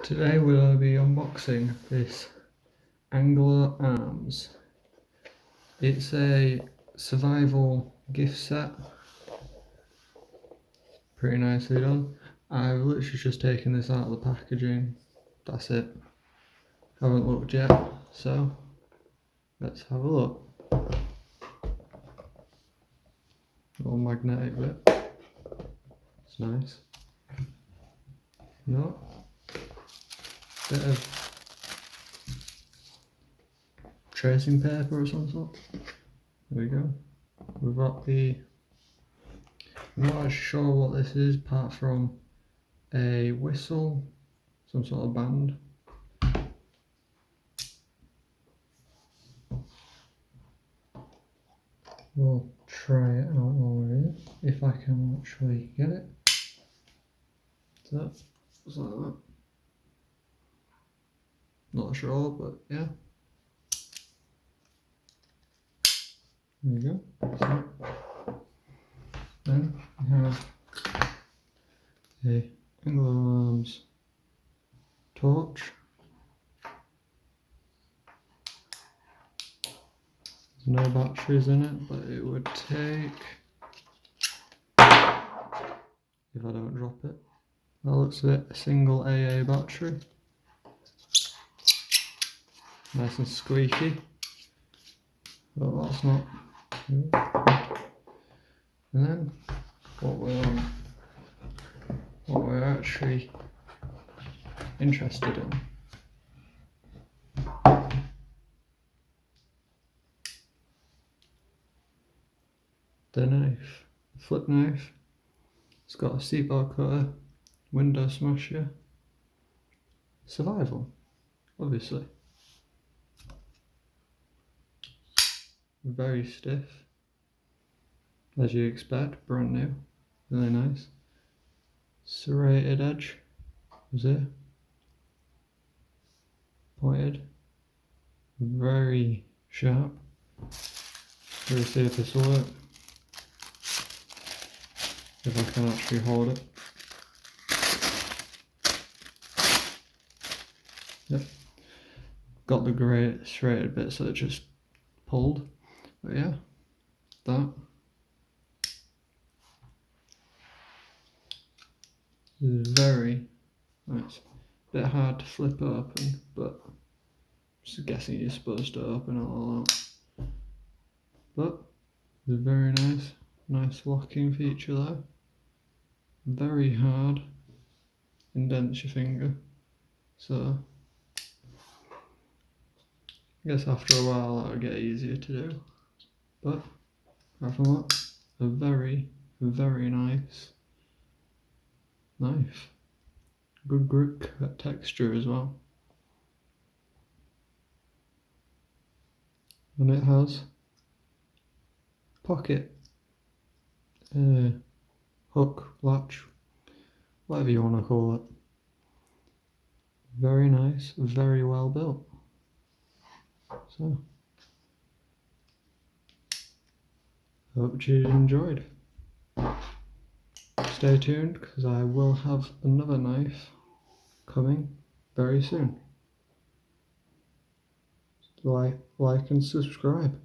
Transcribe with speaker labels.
Speaker 1: Today we'll be unboxing this Anglo arms. It's a survival gift set. Pretty nicely done. I've literally just taken this out of the packaging. That's it. Haven't looked yet, so let's have a look. Little magnetic bit. It's nice. No. Bit of tracing paper or some sort. There we go. We've got the, I'm not sure what this is apart from a whistle, some sort of band. We'll try it out while we're in, if I can actually get it. So, just like that. Not sure, but yeah. There we go. So, then we have a anglo arms torch. There's no batteries in it, but it would take, if I don't drop it. That looks like a single AA battery. Nice and squeaky. But that's not good. And then what we're actually interested in. The knife, flip knife. It's got a seatbelt cutter, window smasher, survival, obviously. Very stiff, as you expect, brand new, really nice. Serrated edge, was it? Pointed, very sharp. Let's see if this will work. If I can actually hold it. Yep. Got the grey serrated bit, so it just pulled. But yeah, that is very nice. Bit hard to flip open, but I'm just guessing you're supposed to open it all out. But it's very nice. Nice locking feature there. Very hard. Indents your finger. So I guess after a while that'll get easier to do. But apart from that, a very, very nice knife. Good grip texture as well. And it has pocket, hook, latch, whatever you want to call it. Very nice, very well built. So, hope you enjoyed. Stay tuned because I will have another knife coming very soon. Like and subscribe.